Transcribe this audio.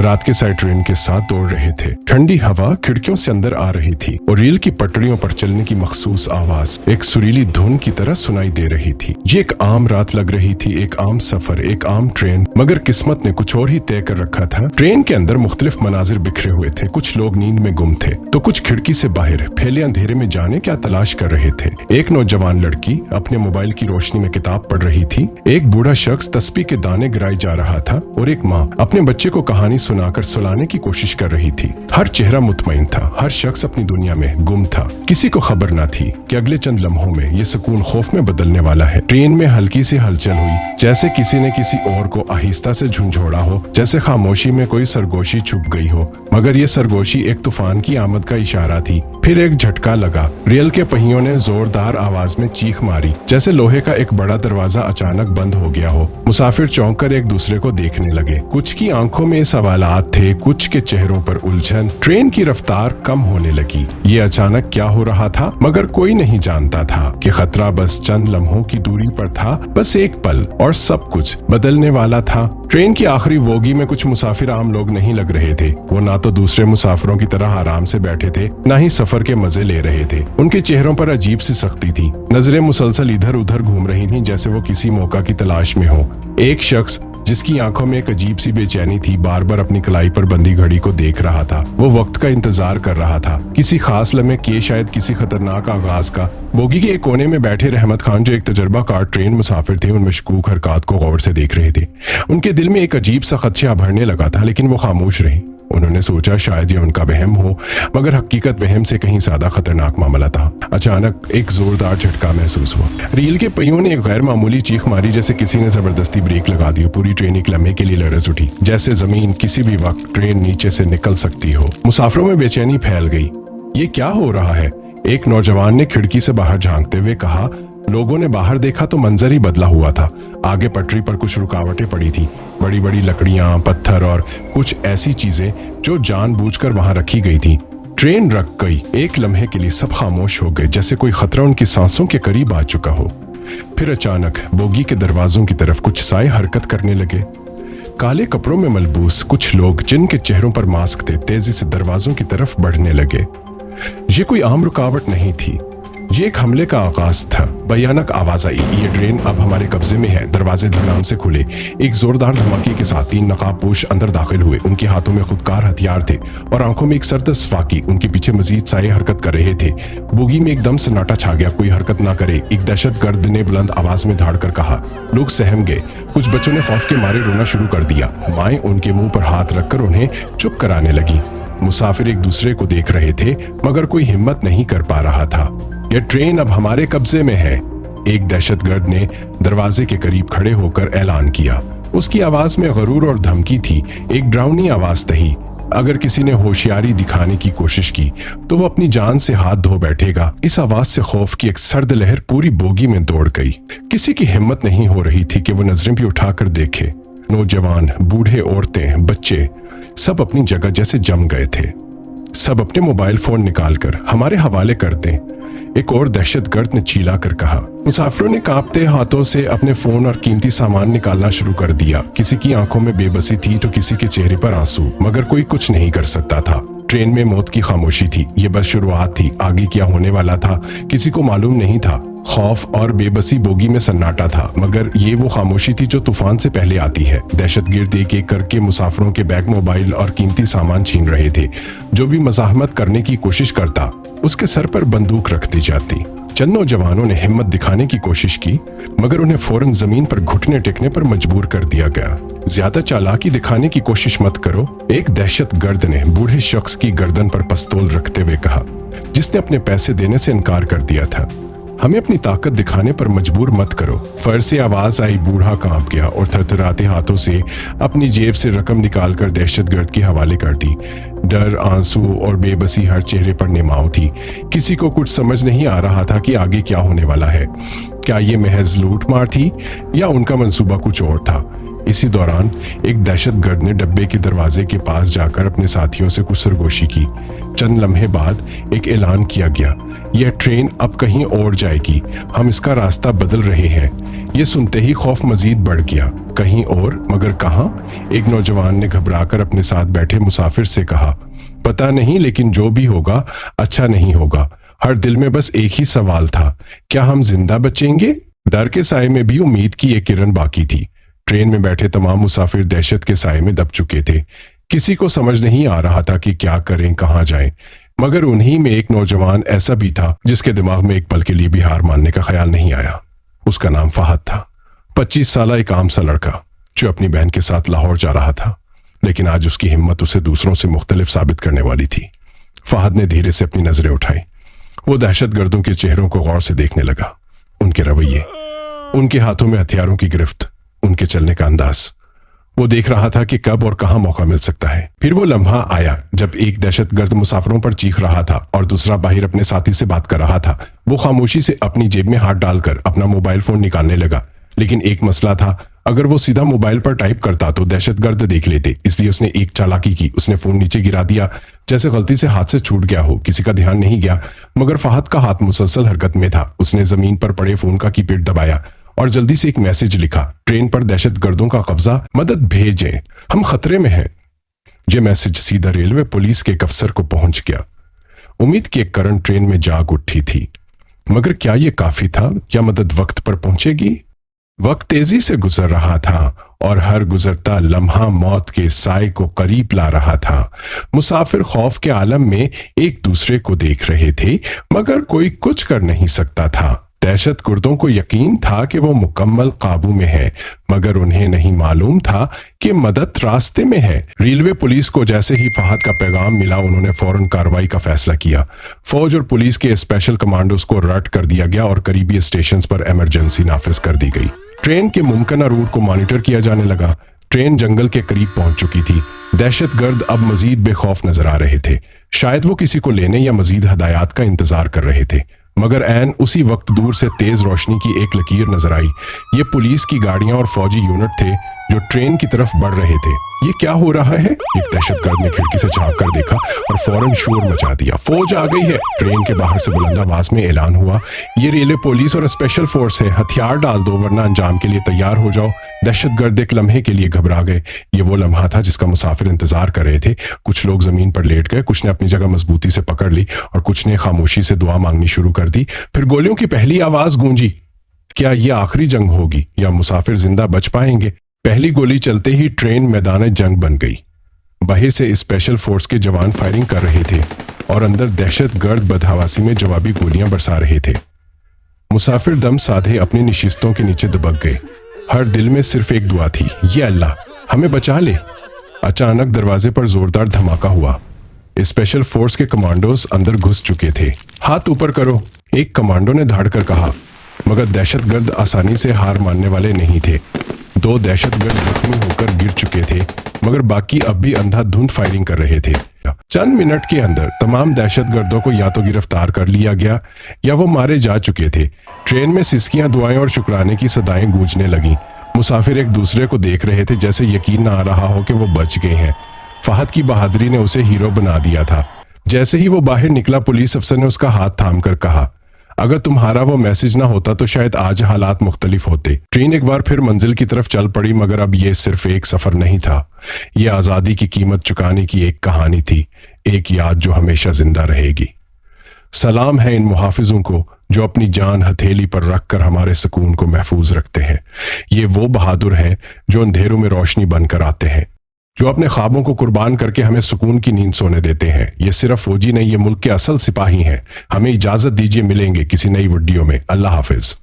रात के साए ट्रेन के साथ दौड़ रहे थे। ठंडी हवा खिड़कियों से अंदर आ रही थी और रेल की पटरियों पर चलने की मखसूस आवाज एक सुरीली धुन की तरह सुनाई दे रही थी। ये एक आम रात लग रही थी, एक आम सफर, एक आम ट्रेन, मगर किस्मत ने कुछ और ही तय कर रखा था। ट्रेन के अंदर मुख्तलिफ मनाजिर बिखरे हुए थे। कुछ लोग नींद में गुम थे तो कुछ खिड़की से बाहर फैले अंधेरे में जाने क्या तलाश कर रहे थे। एक नौजवान लड़की अपने मोबाइल की रोशनी में किताब पढ़ रही थी। एक बूढ़ा शख्स तस्बीह के दाने गिराए जा रहा था और एक माँ अपने बच्चे को कहानी सुनाकर सुलाने की कोशिश कर रही थी। हर चेहरा मुतमईन था, हर शख्स अपनी दुनिया में गुम था। किसी को खबर न थी कि अगले चंद लम्हों में ये सुकून खौफ में बदलने वाला है। ट्रेन में हल्की सी हलचल हुई, जैसे किसी ने किसी और को आहिस्ता से झुंझोड़ा हो, जैसे खामोशी में कोई सरगोशी छुप गई हो, मगर ये सरगोशी एक तूफान की आमद का इशारा थी। फिर एक झटका लगा। रेल के पहियों ने जोरदार आवाज में चीख मारी, जैसे लोहे का एक बड़ा दरवाजा अचानक बंद हो गया हो। मुसाफिर चौंक कर एक दूसरे को देखने लगे। कुछ की आंखों में सवालात थे, कुछ के चेहरों पर उलझन। ट्रेन की रफ्तार कम होने लगी। ये अचानक क्या हो रहा था, मगर कोई नहीं जानता था कि खतरा बस चंद लम्हों की दूरी पर था। बस एक पल और सब कुछ बदलने वाला था। ट्रेन की आखिरी बोगी में कुछ मुसाफिर आम लोग नहीं लग रहे थे। वो ना तो दूसरे मुसाफिरों की तरह आराम से बैठे थे, ना ही सफर के मजे ले रहे थे। उनके चेहरों पर अजीब सी सख्ती थी। नजरें मुसलसल इधर उधर घूम रही थीं, जैसे वो किसी मौका की तलाश में हो। एक शख्स जिसकी आंखों में एक अजीब सी बेचैनी थी, बार बार अपनी कलाई पर बंधी घड़ी को देख रहा था। वो वक्त का इंतजार कर रहा था, किसी खास लम्हे के, शायद किसी खतरनाक आगाज का। बोगी के एक कोने में बैठे रहमत खान, जो एक तजर्बाकार ट्रेन मुसाफिर थे, उन मशकूक हरकत को गौर से देख रहे थे। उनके दिल में एक अजीब सा खदशा भरने लगा था, लेकिन वो खामोश रहे। उन्होंने सोचा शायद ये उनका वहम हो, मगर हकीकत वहम से कहीं ज्यादा खतरनाक मामला था। अचानक एक जोरदार झटका महसूस हुआ। रेल के पहियों ने एक गैर मामूली चीख मारी, जैसे किसी ने जबरदस्ती ब्रेक लगा दी। पूरी ट्रेन एक लम्हे के लिए लरज उठी, जैसे जमीन किसी भी वक्त ट्रेन नीचे से निकल सकती हो। मुसाफिरों में बेचैनी फैल गई। ये क्या हो रहा है? एक नौजवान ने खिड़की से बाहर झांकते हुए कहा। लोगों ने बाहर देखा तो मंजर ही बदला हुआ था। आगे पटरी पर कुछ रुकावटें पड़ी थी, बड़ी बड़ी लकड़ियां, पत्थर और कुछ ऐसी चीजें जो जानबूझकर वहां रखी गई थी। ट्रेन रुक गई। एक लम्हे के लिए सब खामोश हो गए, जैसे कोई खतरा उनकी सांसों के करीब आ चुका हो। फिर अचानक बोगी के दरवाजों की तरफ कुछ साए हरकत करने लगे। काले कपड़ों में मलबूस कुछ लोग, जिनके चेहरों पर मास्क थे, तेजी से दरवाजों की तरफ बढ़ने लगे। ये कोई आम रुकावट नहीं थी, ये एक हमले का आगाज था। भयानक आवाज आई, ये ट्रेन अब हमारे कब्जे में है। दरवाजे धड़ाम से खुले। एक जोरदार धमाके के साथ 3 नकाबपोश अंदर दाखिल हुए। उनके हाथों में खुदकार हथियार थे और आंखों में एक सरदस्त फाकी। उनके पीछे मजीद साए हरकत कर रहे थे। बोगी में एकदम सन्नाटा छा गया। कोई हरकत ना करे। एक दहशतगर्द ने बुलंद आवाज में धाड़ कर कहा। लोग सहम गए। कुछ बच्चों ने खौफ के मारे रोना शुरू कर दिया। माएं उनके मुंह पर हाथ रखकर उन्हें चुप कराने लगी। मुसाफिर एक दूसरे को देख रहे थे, मगर कोई हिम्मत नहीं कर पा रहा था। यह ट्रेन अब हमारे कब्जे में है, एक दहशतगर्द ने दरवाजे के करीब खड़े होकर ऐलान किया। उसकी आवाज में गरूर और धमकी थी, एक डरावनी आवाज थी। अगर किसी ने होशियारी दिखाने की कोशिश की तो वो अपनी जान से हाथ धो बैठेगा। इस आवाज से खौफ की एक सर्द लहर पूरी बोगी में दौड़ गई। किसी की हिम्मत नहीं हो रही थी कि वो नजरें भी उठाकर देखे। नौजवान, बूढ़े, औरतें, बच्चे सब अपनी जगह जैसे जम गए थे। सब अपने मोबाइल फोन निकालकर हमारे हवाले कर दें, एक और दहशतगर्द ने चीला कर कहा। मुसाफिरों ने कांपते हाथों से अपने फोन और कीमती सामान निकालना शुरू कर दिया। किसी की आंखों में बेबसी थी तो किसी के चेहरे पर आंसू, मगर कोई कुछ नहीं कर सकता था। ट्रेन में मौत की खामोशी थी। ये बस शुरुआत थी। आगे क्या होने वाला था किसी को मालूम नहीं था। खौफ और बेबसी बोगी में सन्नाटा था, मगर ये वो खामोशी थी जो तूफान से पहले आती है। दहशतगर्द एक एक करके मुसाफिरों के बैग, मोबाइल और कीमती सामान छीन रहे थे। जो भी मज़ाहमत करने की कोशिश करता उसके सर पर बंदूक रख दी जाती। चंद नौजवानों ने हिम्मत दिखाने की कोशिश की, मगर उन्हें फौरन जमीन पर घुटने टेकने पर मजबूर कर दिया गया। ज्यादा चालाकी दिखाने की कोशिश मत करो, एक दहशतगर्द ने बूढ़े शख्स की गर्दन पर पिस्तौल रखते हुए कहा, जिसने अपने पैसे देने से इनकार कर दिया था। हमें अपनी ताकत दिखाने पर मजबूर मत करो। फर से आवाज आई। बूढ़ा कांप गया और थरथराते हाथों से अपनी जेब से रकम निकालकर दहशतगर्द के हवाले कर दी। डर, आंसू और बेबसी हर चेहरे पर निमाव थी। किसी को कुछ समझ नहीं आ रहा था कि आगे क्या होने वाला है। क्या ये महज लूट मार थी या उनका मंसूबा कुछ और था? اسی دوران ایک دہشت گرد نے ڈبے کے دروازے کے پاس جا کر اپنے ساتھیوں سے کچھ سرگوشی کی۔ چند لمحے بعد ایک اعلان کیا گیا، یہ ٹرین اب کہیں اور جائے گی، ہم اس کا راستہ بدل رہے ہیں۔ یہ سنتے ہی خوف مزید بڑھ گیا۔ کہیں اور؟ مگر کہاں؟ ایک نوجوان نے گھبرا کر اپنے ساتھ بیٹھے مسافر سے کہا، پتہ نہیں، لیکن جو بھی ہوگا اچھا نہیں ہوگا۔ ہر دل میں بس ایک ہی سوال تھا، کیا ہم زندہ بچیں گے؟ ڈر کے سائے میں بھی امید کی ایک کرن باقی تھی۔ ٹرین میں بیٹھے تمام مسافر دہشت کے سائے میں دب چکے تھے۔ کسی کو سمجھ نہیں آ رہا تھا کہ کیا کریں، کہاں جائیں۔ مگر انہی میں ایک نوجوان ایسا بھی تھا جس کے دماغ میں ایک پل کے لیے بھی ہار ماننے کا خیال نہیں آیا۔ اس کا نام فہد تھا، 25 سالہ ایک عام سا لڑکا جو اپنی بہن کے ساتھ لاہور جا رہا تھا، لیکن آج اس کی ہمت اسے دوسروں سے مختلف ثابت کرنے والی تھی۔ فہد نے دھیرے سے اپنی نظریں اٹھائیں۔ وہ دہشت گردوں کے چہروں کو غور سے دیکھنے لگا، ان کے رویے، ان کے ہاتھوں میں ہتھیاروں کی گرفت، ان کے چلنے کا انداز۔ وہ دیکھ رہا تھا کہ کب اور کہاں موقع مل سکتا ہے۔ پھر وہ لمحہ آیا جب ایک دہشت گرد مسافروں پر چیخ رہا تھا اور دوسرا باہر اپنے ساتھی سے بات کر رہا تھا۔ وہ خاموشی سے اپنی جیب میں ہاتھ ڈال کر اپنا موبائل فون نکالنے لگا، لیکن ایک مسئلہ تھا، اگر وہ سیدھا موبائل پر ٹائپ کرتا تو دہشت گرد دیکھ لیتے۔ اس لیے اس نے ایک چالاکی کی، اس نے فون نیچے گرا دیا جیسے غلطی سے ہاتھ سے چھوٹ گیا ہو۔ کسی کا دھیان نہیں گیا، مگر فہد کا ہاتھ مسلسل حرکت میں تھا۔ اس نے زمین پر پڑے فون کا کی پیڈ دبایا اور جلدی سے ایک میسج لکھا، ٹرین پر دہشت گردوں کا قبضہ، مدد بھیجیں، ہم خطرے میں ہیں۔ یہ میسج سیدھا ریلوے پولیس کے ایک افسر کو پہنچ گیا۔ امید کی ایک کرن ٹرین میں جاگ اٹھی تھی، مگر کیا یہ کافی تھا؟ یا مدد وقت پر پہنچے گی؟ وقت تیزی سے گزر رہا تھا اور ہر گزرتا لمحہ موت کے سائے کو قریب لا رہا تھا۔ مسافر خوف کے عالم میں ایک دوسرے کو دیکھ رہے تھے، مگر کوئی کچھ کر نہیں سکتا تھا۔ دہشت گردوں کو یقین تھا کہ وہ مکمل قابو میں ہے، مگر انہیں نہیں معلوم تھا کہ مدد راستے میں ہے۔ ریلوے پولیس کو جیسے ہی فہد کا پیغام ملا، انہوں نے فوراً کارروائی کا فیصلہ کیا۔ فوج اور پولیس کے اسپیشل کمانڈوز کو رٹ کر دیا گیا اور قریبی اسٹیشنز پر ایمرجنسی نافذ کر دی گئی۔ ٹرین کے ممکنہ روٹ کو مانیٹر کیا جانے لگا۔ ٹرین جنگل کے قریب پہنچ چکی تھی۔ دہشت گرد اب مزید بے خوف نظر آ رہے تھے، شاید وہ کسی کو لینے یا مزید ہدایات کا انتظار کر رہے تھے۔ مگر عین اسی وقت دور سے تیز روشنی کی ایک لکیر نظر آئی۔ یہ پولیس کی گاڑیاں اور فوجی یونٹ تھے جو ٹرین کی طرف بڑھ رہے تھے۔ یہ کیا ہو رہا ہے؟ ایک دہشت گرد نے کھڑکی سے جھانک کر دیکھا اور فوراً شور مچا دیا، فوج آ گئی ہے۔ ٹرین کے باہر سے بلند آواز میں اعلان ہوا، یہ ریلوے پولیس اور اسپیشل فورس ہے، ہتھیار ڈال دو ورنہ انجام کے لیے تیار ہو جاؤ۔ دہشت گرد ایک لمحے کے لیے گھبرا گئے۔ یہ وہ لمحہ تھا جس کا مسافر انتظار کر رہے تھے۔ کچھ لوگ زمین پر لیٹ گئے، کچھ نے اپنی جگہ مضبوطی سے پکڑ لی اور کچھ نے خاموشی سے دعا مانگنی شروع کر دی۔ پھر گولیوں کی پہلی آواز گونجی۔ کیا یہ آخری جنگ ہوگی یا مسافر زندہ بچ پائیں گے؟ پہلی گولی چلتے ہی ٹرین میدان جنگ بن گئی۔ باہر سے اسپیشل فورس کے جوان فائرنگ کر رہے تھے اور اندر دہشت گرد بدحواسی میں جوابی گولیاں برسا رہے تھے۔ مسافر دم سادھے اپنی نشستوں کے نیچے دبک گئے۔ ہر دل میں صرف ایک دعا تھی، یہ اللہ ہمیں بچا لے۔ اچانک دروازے پر زوردار دھماکہ ہوا۔ اسپیشل فورس کے کمانڈوز اندر گھس چکے تھے۔ ہاتھ اوپر کرو، ایک کمانڈو نے دھاڑ کر کہا، مگر دہشت گرد آسانی سے ہار ماننے والے نہیں تھے۔ 2 دہشت گرد زخمی ہو کر گر چکے تھے، مگر باقی اب بھی اندھا دھند فائرنگ کر رہے تھے۔ چند منٹ کے اندر تمام دہشت گردوں کو یا تو گرفتار کر لیا گیا یا وہ مارے جا چکے تھے۔ ٹرین میں سسکیاں، دعائیں اور شکرانے کی صدائیں گونجنے لگیں۔ مسافر ایک دوسرے کو دیکھ رہے تھے جیسے یقین نہ آ رہا ہو کہ وہ بچ گئے ہیں۔ فہد کی بہادری نے اسے ہیرو بنا دیا تھا۔ جیسے ہی وہ باہر نکلا، پولیس افسر نے اس کا ہاتھ تھام کر کہا، اگر تمہارا وہ میسج نہ ہوتا تو شاید آج حالات مختلف ہوتے۔ ٹرین ایک بار پھر منزل کی طرف چل پڑی، مگر اب یہ صرف ایک سفر نہیں تھا، یہ آزادی کی قیمت چکانے کی ایک کہانی تھی، ایک یاد جو ہمیشہ زندہ رہے گی۔ سلام ہے ان محافظوں کو جو اپنی جان ہتھیلی پر رکھ کر ہمارے سکون کو محفوظ رکھتے ہیں۔ یہ وہ بہادر ہیں جو اندھیروں میں روشنی بن کر آتے ہیں، جو اپنے خوابوں کو قربان کر کے ہمیں سکون کی نیند سونے دیتے ہیں۔ یہ صرف فوجی نہیں، یہ ملک کے اصل سپاہی ہیں۔ ہمیں اجازت دیجیے، ملیں گے کسی نئی ویڈیو میں۔ اللہ حافظ۔